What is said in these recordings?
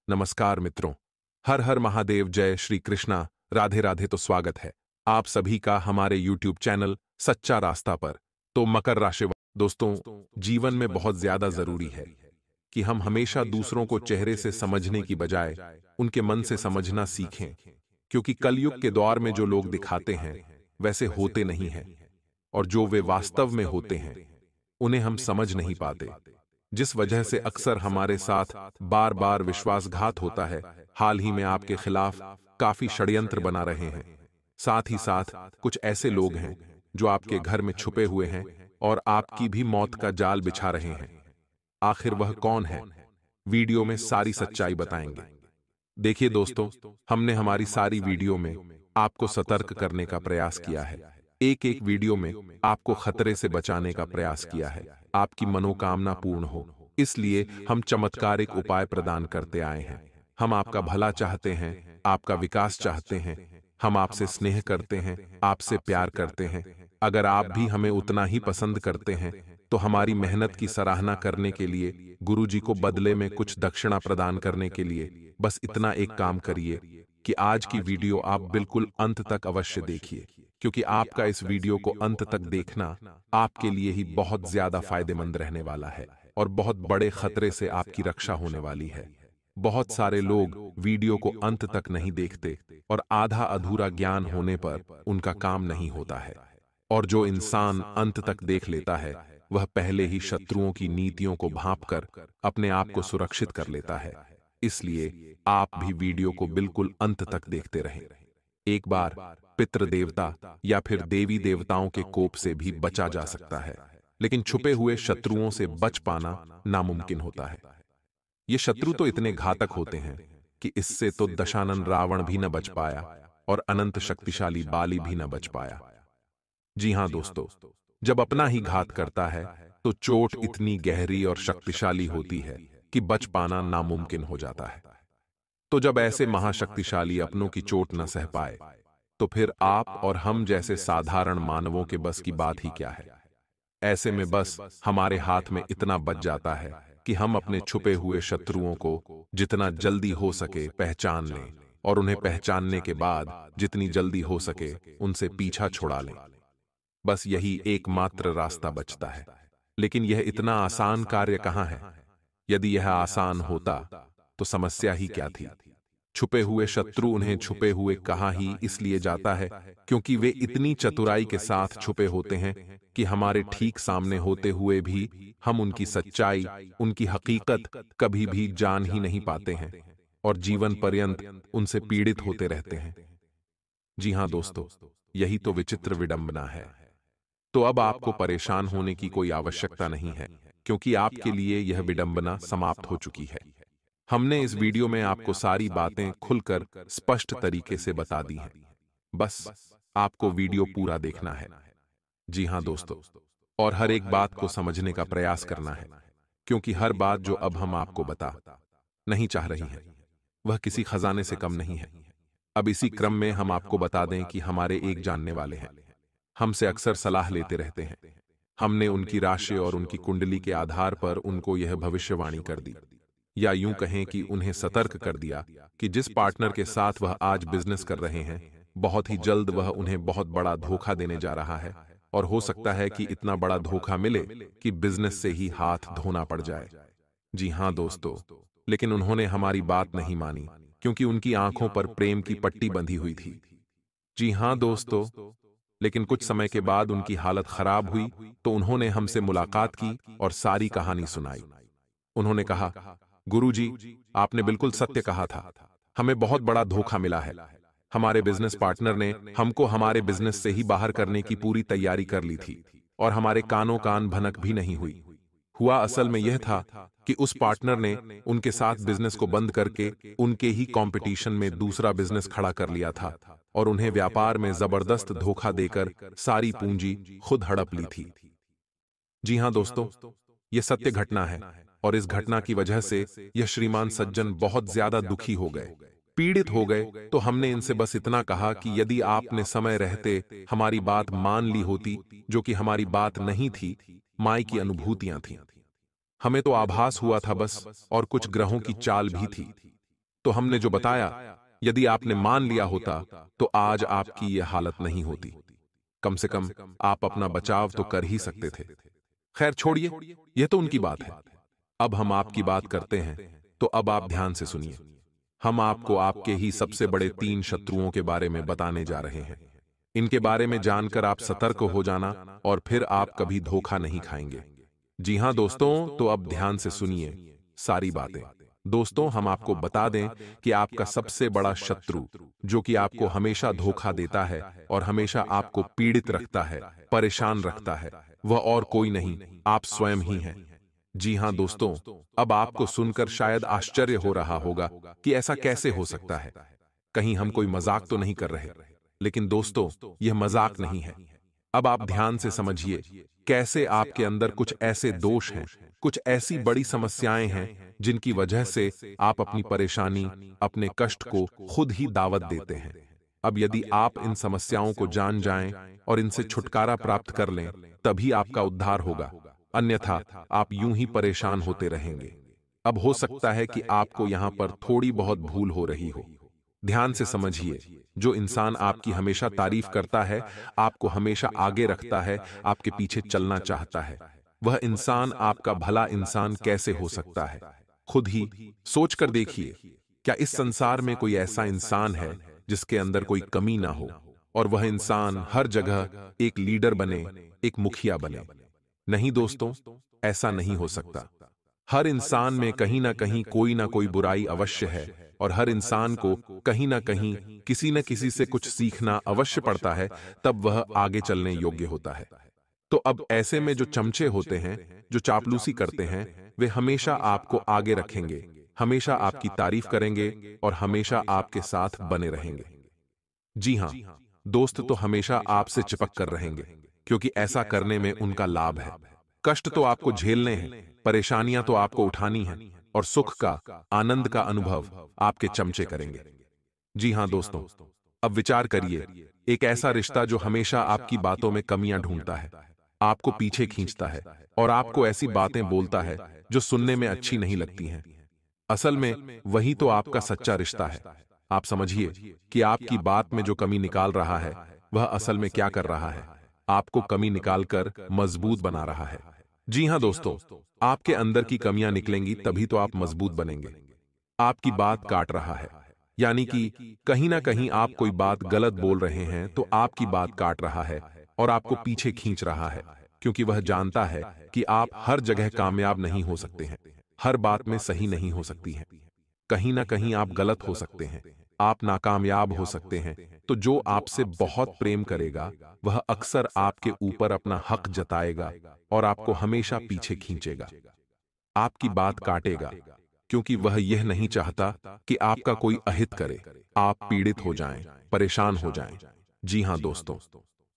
नमस्कार मित्रों। हर हर महादेव, जय श्री कृष्णा, राधे राधे। तो स्वागत है आप सभी का हमारे YouTube चैनल सच्चा रास्ता पर। तो मकर राशि दोस्तों, जीवन में बहुत ज्यादा जरूरी है कि हम हमेशा दूसरों को चेहरे से समझने की बजाय उनके मन से समझना सीखें, क्योंकि कलयुग के दौर में जो लोग दिखाते हैं वैसे होते नहीं हैं, और जो वे वास्तव में होते हैं उन्हें हम समझ नहीं पाते, जिस वजह से अक्सर हमारे साथ बार बार विश्वासघात होता है। हाल ही में आपके खिलाफ काफी षड्यंत्र बना रहे हैं। साथ ही साथ कुछ ऐसे लोग हैं जो आपके घर में छुपे हुए हैं और आपकी भी मौत का जाल बिछा रहे हैं। आखिर वह कौन है? वीडियो में सारी सच्चाई बताएंगे। देखिए दोस्तों, हमने हमारी सारी वीडियो में आपको सतर्क करने का प्रयास किया है। एक एक वीडियो में आपको खतरे से बचाने का प्रयास किया है, आपकी मनोकामना पूर्ण हो। इसलिए हम चमत्कारिक उपाय प्रदान करते आए हैं। हम आपका भला चाहते हैं, आपका विकास चाहते हैं। हम आपसे स्नेह करते हैं, आपसे प्यार करते हैं। अगर आप भी हमें उतना ही पसंद करते हैं तो हमारी मेहनत की सराहना करने के लिए, गुरुजी को बदले में कुछ दक्षिणा प्रदान करने के लिए बस इतना एक काम करिए कि आज की वीडियो आप बिल्कुल अंत तक अवश्य देखिए, क्योंकि आपका इस वीडियो को अंत तक देखना आपके लिए ही बहुत ज्यादा फायदेमंद रहने वाला है और बहुत बड़े खतरे से आपकी रक्षा होने वाली है। बहुत सारे लोग वीडियो को अंत तक नहीं देखते और आधा अधूरा ज्ञान होने पर उनका काम नहीं होता है। और जो इंसान अंत तक देख लेता है वह पहले ही शत्रुओं की नीतियों को भांपकर अपने आप को सुरक्षित कर लेता है। इसलिए आप भी वीडियो को बिल्कुल अंत तक देखते रहें। एक बार पितृ देवता या फिर देवी देवताओं के कोप से भी बचा जा सकता है, लेकिन छुपे हुए शत्रुओं से बच पाना नामुमकिन होता है। ये शत्रु तो इतने घातक होते हैं कि इससे तो दशानन रावण भी न बच पाया और अनंत शक्तिशाली बाली भी न बच पाया। जी हां दोस्तों, जब अपना ही घात करता है तो चोट इतनी गहरी और शक्तिशाली होती है कि बच पाना नामुमकिन हो जाता है। तो जब ऐसे महाशक्तिशाली अपनों की चोट न सह पाए तो फिर आप और हम जैसे साधारण मानवों के बस की बात ही क्या है। ऐसे में बस हमारे हाथ में इतना बच जाता है कि हम अपने छुपे हुए शत्रुओं को जितना जल्दी हो सके पहचान लें, और उन्हें पहचानने के बाद जितनी जल्दी हो सके उनसे पीछा छुड़ा लें। बस यही एकमात्र रास्ता बचता है। लेकिन यह इतना आसान कार्य कहां है? यदि यह आसान होता तो समस्या ही क्या थी। छुपे हुए शत्रु उन्हें छुपे हुए कहा ही इसलिए जाता है क्योंकि वे इतनी चतुराई के साथ छुपे होते हैं कि हमारे ठीक सामने होते हुए भी हम उनकी सच्चाई, उनकी हकीकत कभी भी जान ही नहीं पाते हैं और जीवन पर्यंत उनसे पीड़ित होते रहते हैं। जी हां दोस्तों, यही तो विचित्र विडंबना है। तो अब आपको परेशान होने की कोई आवश्यकता नहीं है, क्योंकि आपके लिए यह विडंबना समाप्त हो चुकी है। हमने इस वीडियो में आपको सारी बातें खुलकर स्पष्ट तरीके से बता दी हैं। बस आपको वीडियो पूरा देखना है। जी हां दोस्तों, और हर एक बात को समझने का प्रयास करना है, क्योंकि हर बात जो अब हम आपको बता नहीं चाह रही हैं वह किसी खजाने से कम नहीं है। अब इसी क्रम में हम आपको बता दें कि हमारे एक जानने वाले हैं, हमसे अक्सर सलाह लेते रहते हैं। हमने उनकी राशि और उनकी कुंडली के आधार पर उनको यह भविष्यवाणी कर दी, या यूं कहें कि उन्हें सतर्क कर दिया कि जिस पार्टनर के साथ वह आज बिजनेस कर रहे हैं बहुत ही जल्द वह उन्हें बहुत बड़ा धोखा देने जा रहा है, और हो सकता है कि इतना बड़ा धोखा मिले कि बिजनेस से ही हाथ धोना पड़ जाए। जी हां दोस्तों, लेकिन उन्होंने हमारी बात नहीं मानी, क्योंकि उनकी आंखों पर प्रेम की पट्टी बंधी हुई थी। जी हां दोस्तों, लेकिन कुछ समय के बाद उनकी हालत खराब हुई तो उन्होंने हमसे मुलाकात की और सारी कहानी सुनाई। उन्होंने कहा, गुरुजी, आपने बिल्कुल सत्य कहा था। हमें बहुत बड़ा धोखा मिला है। हमारे बिजनेस पार्टनर ने हमको हमारे बिजनेस से ही बाहर करने की पूरी तैयारी कर ली थी और हमारे कानों कान भनक भी नहीं हुई। हुआ असल में यह था कि उस पार्टनर ने उनके साथ बिजनेस को बंद करके उनके ही कंपटीशन में दूसरा बिजनेस खड़ा कर लिया था और उन्हें व्यापार में जबरदस्त धोखा देकर सारी पूंजी खुद हड़प ली थी। जी हां दोस्तों, यह सत्य घटना है, और इस घटना की वजह से यह श्रीमान सज्जन बहुत ज्यादा दुखी हो गए, पीड़ित हो गए। तो हमने इनसे बस इतना कहा कि यदि आपने समय रहते हमारी बात मान ली होती, जो कि हमारी बात नहीं थी, माई की अनुभूतियां थीं। हमें तो आभास हुआ था बस, और कुछ ग्रहों की चाल भी थी। तो हमने जो बताया, यदि आपने मान लिया होता तो आज आपकी यह हालत नहीं होती। कम से कम आप अपना बचाव तो कर ही सकते थे। खैर छोड़िए, यह तो उनकी बात है। अब हम आपकी बात करते हैं, तो अब आप ध्यान से सुनिए। हम आपको आपके ही सबसे बड़े 3 शत्रुओं के बारे में बताने जा रहे हैं। इनके बारे में जानकर आप सतर्क हो जाना और फिर आप कभी धोखा नहीं खाएंगे। जी हां दोस्तों, तो अब ध्यान से सुनिए सारी बातें। दोस्तों, हम आपको बता दें कि आपका सबसे बड़ा शत्रु, जो कि आपको हमेशा धोखा देता है और हमेशा आपको पीड़ित रखता है, परेशान रखता है, वह और कोई नहीं, आप स्वयं ही हैं। जी हां दोस्तों, अब आपको सुनकर शायद आश्चर्य हो रहा होगा कि ऐसा कैसे हो सकता है। कहीं हम कोई मजाक तो नहीं कर रहे। लेकिन दोस्तों, यह मजाक नहीं है। अब आप ध्यान से समझिए कैसे आपके अंदर कुछ ऐसे दोष हैं, कुछ ऐसी बड़ी समस्याएं हैं जिनकी वजह से आप अपनी परेशानी, अपने कष्ट को खुद ही दावत देते हैं। अब यदि आप इन समस्याओं को जान जाएं और इनसे छुटकारा प्राप्त कर लें, तभी आपका उद्धार होगा। अन्यथा आप यूं ही परेशान होते रहेंगे। अब हो सकता है कि आपको यहां पर थोड़ी बहुत भूल हो रही हो। ध्यान से समझिए, जो इंसान आपकी हमेशा तारीफ करता है, आपको हमेशा आगे रखता है, आपके पीछे चलना चाहता है, वह इंसान आपका भला इंसान कैसे हो सकता है? खुद ही सोच कर देखिए, क्या इस संसार में कोई ऐसा इंसान है जिसके अंदर कोई कमी ना हो और वह इंसान हर जगह एक लीडर बने, एक मुखिया बने? नहीं दोस्तों, ऐसा नहीं हो सकता। हर इंसान में कहीं ना कोई बुराई अवश्य है और हर इंसान को कहीं ना कहीं किसी न किसी से कुछ सीखना अवश्य पड़ता है, तब वह आगे चलने योग्य होता है। तो अब ऐसे में जो चमचे होते हैं, जो चापलूसी करते हैं, वे हमेशा आपको आगे रखेंगे, हमेशा आपकी तारीफ करेंगे और हमेशा आपके साथ बने रहेंगे। जी हां, दोस्त तो हमेशा आपसे चिपक कर रहेंगे, क्योंकि ऐसा करने में उनका लाभ है। कष्ट तो आपको झेलने हैं, परेशानियां तो आपको उठानी हैं और सुख का, आनंद का अनुभव आपके चमचे करेंगे। जी हां दोस्तों, अब विचार करिए, एक ऐसा रिश्ता जो हमेशा आपकी बातों में कमियां ढूंढता है, आपको पीछे खींचता है और आपको ऐसी बातें बोलता है जो सुनने में अच्छी नहीं लगती हैं। असल में वही तो आपका सच्चा रिश्ता है। आप समझिए कि आपकी बात में जो कमी निकाल रहा है, वह असल में क्या कर रहा है? आपको कमी निकालकर मजबूत बना रहा है। जी हां दोस्तों, आपके अंदर की कमियां निकलेंगी तभी तो आप मजबूत बनेंगे। आपकी बात काट रहा है, यानी कि कहीं ना कहीं आप कोई बात गलत बोल रहे हैं, तो आपकी बात काट रहा है और आपको पीछे खींच रहा है, क्योंकि वह जानता है कि आप हर जगह कामयाब नहीं हो सकते हैं, हर बात में सही नहीं हो सकती हैं। कहीं ना कहीं आप गलत हो सकते हैं, आप नाकामयाब हो सकते हैं। तो जो आपसे बहुत प्रेम करेगा, वह अक्सर आपके ऊपर अपना हक जताएगा और आपको हमेशा पीछे खींचेगा, आपकी बात काटेगा, क्योंकि वह यह नहीं चाहता कि आपका कोई अहित करे, आप पीड़ित हो जाएं, परेशान हो जाएं। जी हां दोस्तों,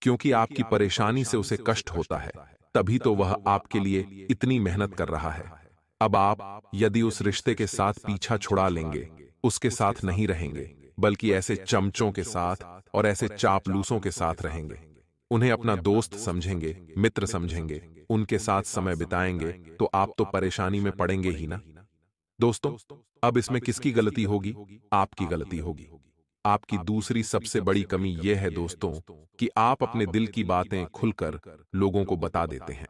क्योंकि आपकी परेशानी से उसे कष्ट होता है, तभी तो वह आपके लिए इतनी मेहनत कर रहा है। अब आप यदि उस रिश्ते के साथ पीछा छुड़ा लेंगे, उसके साथ नहीं रहेंगे, बल्कि ऐसे चमचों के साथ और ऐसे चापलूसों के साथ रहेंगे, उन्हें अपना दोस्त समझेंगे, मित्र समझेंगे, उनके साथ समय बिताएंगे, तो आप तो परेशानी में पड़ेंगे ही ना। दोस्तों, अब इसमें किसकी गलती होगी? आपकी गलती होगी। आपकी दूसरी सबसे बड़ी कमी यह है दोस्तों, कि आप अपने दिल की बातें खुलकर लोगों को बता देते हैं।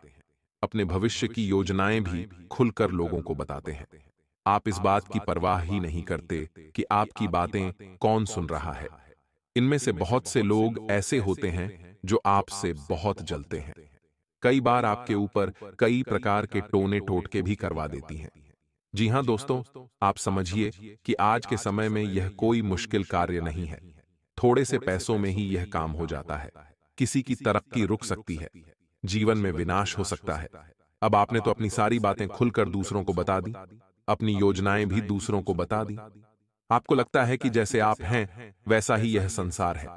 अपने भविष्य की योजनाएं भी खुलकर लोगों को बताते हैं। आप इस बात की परवाह ही नहीं करते कि आपकी बातें कौन सुन रहा है। इनमें से बहुत से लोग ऐसे होते हैं जो आपसे बहुत जलते हैं। कई बार आपके ऊपर कई प्रकार के टोने टोटके भी करवा देती हैं। जी हां दोस्तों, आप समझिए कि आज के समय में यह कोई मुश्किल कार्य नहीं है। थोड़े से पैसों में ही यह काम हो जाता है। किसी की तरक्की रुक सकती है, जीवन में विनाश हो सकता है। अब आपने तो अपनी सारी बातें खुलकर दूसरों को बता दी, अपनी योजनाएं भी दूसरों को बता दी। आपको लगता है कि जैसे आप हैं वैसा ही यह संसार है,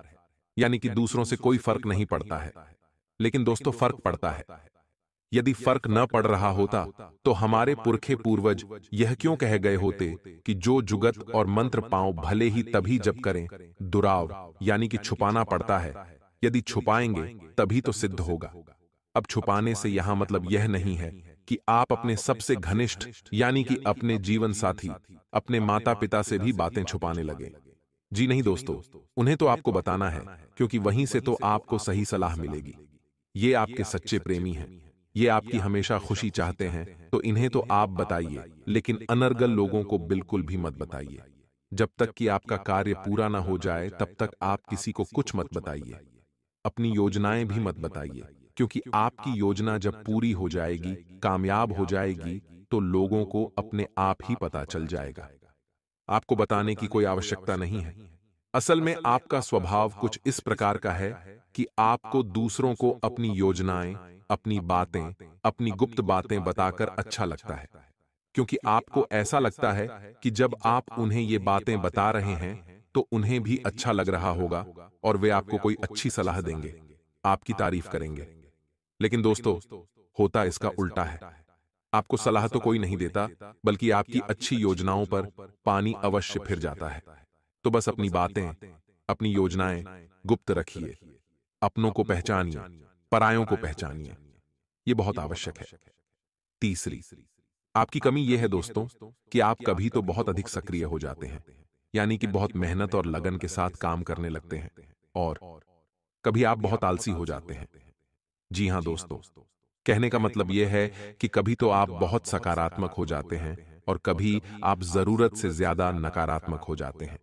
यानी कि दूसरों से कोई फर्क नहीं पड़ता है। लेकिन दोस्तों, फर्क पड़ता है। यदि फर्क न पड़ रहा होता तो हमारे पुरखे पूर्वज यह क्यों कह गए होते कि जो जुगत और मंत्र पांव भले ही तभी जप करें, दुराव यानी कि छुपाना पड़ता है, यदि छुपाएंगे तभी तो सिद्ध होगा। अब छुपाने से यहां मतलब यह नहीं है कि आप अपने सबसे घनिष्ठ यानी कि अपने जीवन साथी, अपने माता पिता से भी बातें छुपाने लगे। जी नहीं दोस्तों, उन्हें तो आपको बताना है, क्योंकि वहीं से तो आपको सही सलाह मिलेगी। ये आपके सच्चे प्रेमी हैं, ये आपकी हमेशा खुशी चाहते हैं, तो इन्हें तो आप बताइए, लेकिन अनर्गल लोगों को बिल्कुल भी मत बताइए। जब तक कि आपका कार्य पूरा ना हो जाए, तब तक आप किसी को कुछ मत बताइए। अपनी योजनाएं भी मत बताइए, क्योंकि आपकी योजना जब पूरी हो जाएगी, कामयाब हो जाएगी, तो लोगों को अपने आप ही पता चल जाएगा। आपको बताने की कोई आवश्यकता नहीं है। असल में आपका स्वभाव कुछ इस प्रकार का है कि आपको दूसरों को अपनी योजनाएं, अपनी बातें, अपनी गुप्त बातें बताकर अच्छा लगता है, क्योंकि आपको ऐसा लगता है कि जब आप उन्हें ये बातें बता रहे हैं, तो उन्हें भी अच्छा लग रहा होगा और वे आपको कोई अच्छी सलाह देंगे, आपकी तारीफ करेंगे। लेकिन दोस्तों, होता इसका उल्टा है। आपको सलाह तो कोई नहीं देता, बल्कि आपकी अच्छी योजनाओं पर पानी अवश्य फिर जाता है। तो बस अपनी बातें, अपनी योजनाएं गुप्त रखिए, अपनों को पहचानिए, परायों को पहचानिए। ये बहुत आवश्यक है। तीसरी, आपकी कमी यह है दोस्तों कि आप कभी तो बहुत अधिक सक्रिय हो जाते हैं, यानी कि बहुत मेहनत और लगन के साथ काम करने लगते हैं, और कभी आप बहुत आलसी हो जाते हैं। जी हां दोस्तों, कहने का मतलब यह है कि कभी तो आप बहुत सकारात्मक हो जाते हैं और कभी आप जरूरत से ज्यादा नकारात्मक हो जाते हैं।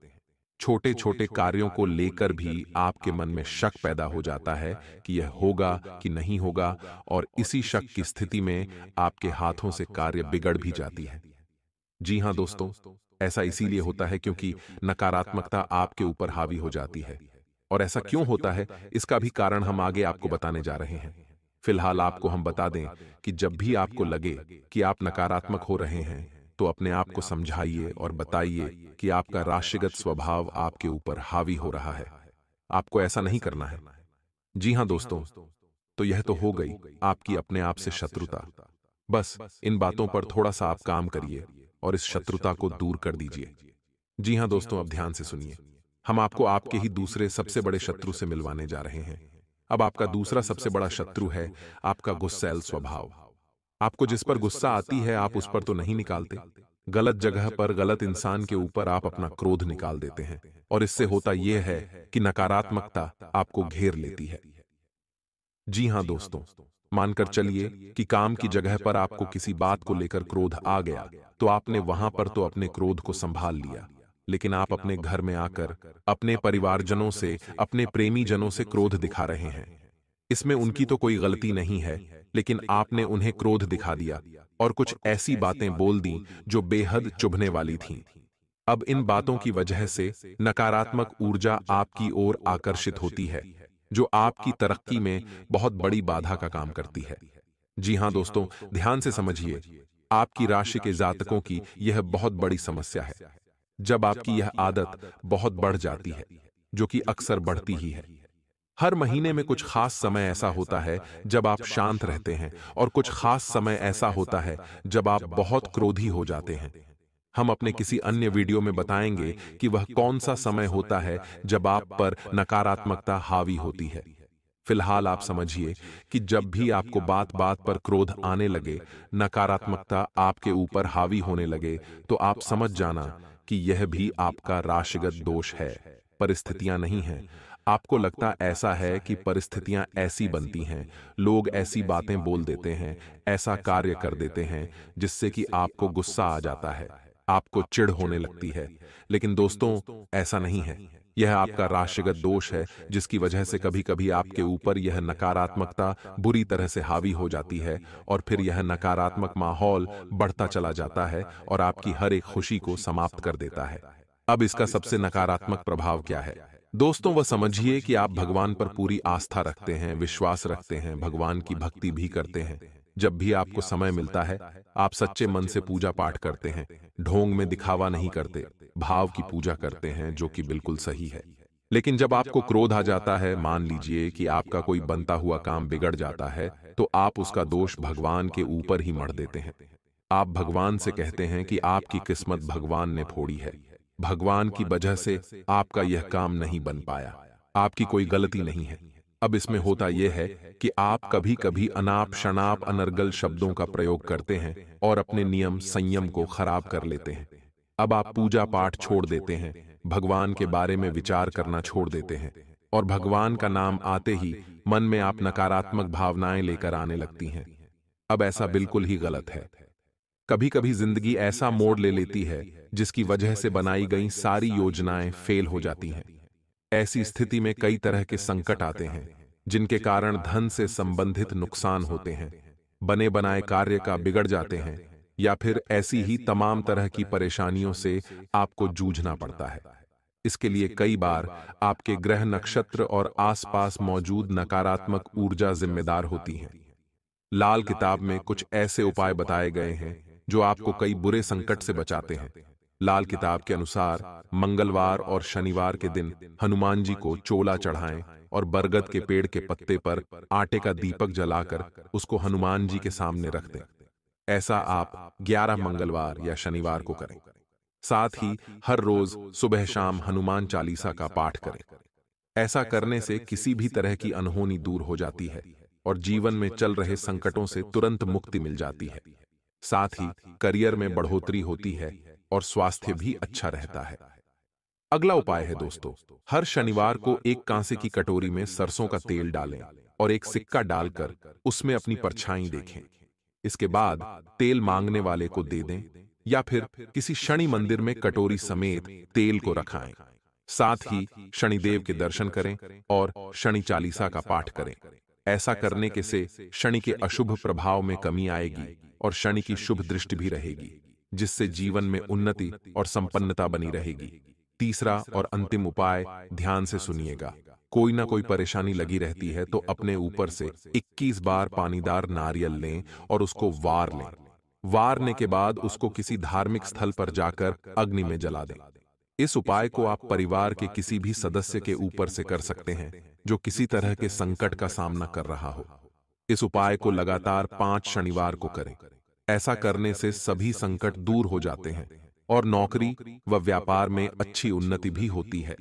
छोटे छोटे कार्यों को लेकर भी आपके मन में शक पैदा हो जाता है कि यह होगा कि नहीं होगा, और इसी शक की स्थिति में आपके हाथों से कार्य बिगड़ भी जाती है। जी हां दोस्तों, ऐसा इसीलिए होता है क्योंकि नकारात्मकता आपके ऊपर हावी हो जाती है। और ऐसा क्यों होता है, इसका भी कारण हम आगे आपको बताने जा रहे हैं। फिलहाल आपको हम बता दें कि जब भी आपको लगे कि आप नकारात्मक हो रहे हैं, तो अपने आप को समझाइए और बताइए कि आपका राशिगत स्वभाव आपके ऊपर हावी हो रहा है। आपको ऐसा नहीं करना है। जी हां दोस्तों, तो यह तो हो गई आपकी अपने आप से शत्रुता। बस इन बातों पर थोड़ा सा आप काम करिए और इस शत्रुता को दूर कर दीजिए। जी हां दोस्तों, अब ध्यान से सुनिए। हम आपको आपके ही दूसरे सबसे बड़े शत्रु से मिलवाने जा रहे हैं। अब आपका दूसरा सबसे बड़ा शत्रु है आपका गुस्सैल स्वभाव। आपको जिस पर गुस्सा आती है, आप उस पर तो नहीं निकालते। गलत जगह पर गलत इंसान के ऊपर आप अपना क्रोध निकाल देते हैं, और इससे होता यह है कि नकारात्मकता आपको घेर लेती है। जी हां दोस्तों, मानकर चलिए कि काम की जगह पर आपको किसी बात को लेकर क्रोध आ गया, तो आपने वहां पर तो अपने क्रोध को संभाल लिया, लेकिन आप अपने घर में आकर अपने परिवारजनों से, अपने प्रेमी जनों से क्रोध दिखा रहे हैं। इसमें उनकी तो कोई गलती नहीं है, लेकिन आपने उन्हें क्रोध दिखा दिया और कुछ ऐसी बातें बोल दी जो बेहद चुभने वाली थीं। अब इन बातों की वजह से नकारात्मक ऊर्जा आपकी ओर आकर्षित होती है, जो आपकी तरक्की में बहुत बड़ी बाधा का काम करती है। जी हां दोस्तों, ध्यान से समझिए, आपकी राशि के जातकों की यह बहुत बड़ी समस्या है। जब आपकी यह आदत बहुत बढ़ जाती है, जो कि अक्सर बढ़ती ही है। हर महीने में कुछ खास समय ऐसा होता है जब आप शांत रहते हैं, और कुछ खास समय ऐसा होता है जब आप बहुत क्रोधी हो जाते हैं। हम अपने किसी अन्य वीडियो में बताएंगे कि वह कौन सा समय होता है जब आप पर नकारात्मकता हावी होती है। फिलहाल आप समझिए कि जब भी आपको बात बात पर क्रोध आने लगे, नकारात्मकता आपके ऊपर हावी होने लगे, तो आप समझ जाना कि यह भी आपका राशिगत दोष है, परिस्थितियां नहीं हैं। आपको लगता ऐसा है कि परिस्थितियां ऐसी बनती हैं, लोग ऐसी बातें बोल देते हैं, ऐसा कार्य कर देते हैं, जिससे कि आपको गुस्सा आ जाता है, आपको चिढ़ होने लगती है। लेकिन दोस्तों, ऐसा नहीं है। यह आपका राशिगत दोष है, जिसकी वजह से कभी कभी आपके ऊपर यह नकारात्मकता बुरी तरह से हावी हो जाती है, और फिर यह नकारात्मक माहौल बढ़ता चला जाता है और आपकी हर एक खुशी को समाप्त कर देता है। अब इसका सबसे नकारात्मक प्रभाव क्या है? दोस्तों, वह समझिए कि आप भगवान पर पूरी आस्था रखते हैं, विश्वास रखते हैं, भगवान की भक्ति भी करते हैं। जब भी आपको समय मिलता है, आप सच्चे मन से पूजा पाठ करते हैं, ढोंग में दिखावा नहीं करते, भाव की पूजा करते हैं, जो कि बिल्कुल सही है। लेकिन जब आपको क्रोध आ जाता है, मान लीजिए कि आपका कोई बनता हुआ काम बिगड़ जाता है, तो आप उसका दोष भगवान के ऊपर ही मढ़ देते हैं। आप भगवान से कहते हैं कि आपकी किस्मत भगवान ने फोड़ी है, भगवान की वजह से आपका यह काम नहीं बन पाया, आपकी कोई गलती नहीं है। अब इसमें होता यह है कि आप कभी कभी अनाप शनाप अनर्गल शब्दों का प्रयोग करते हैं और अपने नियम संयम को खराब कर लेते हैं। अब आप पूजा पाठ छोड़ देते हैं, भगवान के बारे में विचार करना छोड़ देते हैं और भगवान का नाम आते ही मन में आप नकारात्मक भावनाएं लेकर आने लगती हैं। अब ऐसा बिल्कुल ही गलत है। कभी कभी जिंदगी ऐसा मोड़ ले लेती है जिसकी वजह से बनाई गई सारी योजनाएं फेल हो जाती हैं। ऐसी स्थिति में कई तरह के संकट आते हैं जिनके कारण धन से संबंधित नुकसान होते हैं, बने बनाए कार्य का बिगड़ जाते हैं, या फिर ऐसी ही तमाम तरह की परेशानियों से आपको जूझना पड़ता है। इसके लिए कई बार आपके ग्रह नक्षत्र और आसपास मौजूद नकारात्मक ऊर्जा जिम्मेदार होती हैं। लाल किताब में कुछ ऐसे उपाय बताए गए हैं जो आपको कई बुरे संकट से बचाते हैं। लाल किताब के अनुसार मंगलवार और शनिवार के दिन हनुमान जी को चोला चढ़ाएं और बरगद के पेड़ के पत्ते पर आटे का दीपक जलाकर उसको हनुमान जी के सामने रख दें। ऐसा आप 11 मंगलवार या शनिवार को करें। साथ ही हर रोज सुबह शाम हनुमान चालीसा का पाठ करें। ऐसा करने से किसी भी तरह की अनहोनी दूर हो जाती है और जीवन में चल रहे संकटों से तुरंत मुक्ति मिल जाती है। साथ ही करियर में बढ़ोतरी होती है और स्वास्थ्य भी अच्छा रहता है। अगला उपाय है दोस्तों, हर शनिवार को एक कांसे की कटोरी में सरसों का तेल डालें और एक सिक्का डालकर उसमें अपनी परछाई देखें। इसके बाद तेल मांगने वाले को दे दें या फिर किसी शनि मंदिर में कटोरी समेत तेल को रखाएं। साथ ही शनिदेव के दर्शन करें और शनि चालीसा का पाठ करें। ऐसा करने के से शनि के अशुभ प्रभाव में कमी आएगी और शनि की शुभ दृष्टि भी रहेगी, जिससे जीवन में उन्नति और संपन्नता बनी रहेगी। तीसरा और अंतिम उपाय ध्यान से सुनिएगा। कोई ना कोई परेशानी लगी रहती है तो अपने ऊपर से 21 बार पानीदार नारियल लें और उसको वार लें। वारने के बाद उसको किसी धार्मिक स्थल पर जाकर अग्नि में जला दें। इस उपाय को आप परिवार के किसी भी सदस्य के ऊपर से कर सकते हैं जो किसी तरह के संकट का सामना कर रहा हो। इस उपाय को लगातार 5 शनिवार को करें। ऐसा करने से सभी संकट दूर हो जाते हैं और नौकरी व व्यापार में अच्छी उन्नति भी होती है।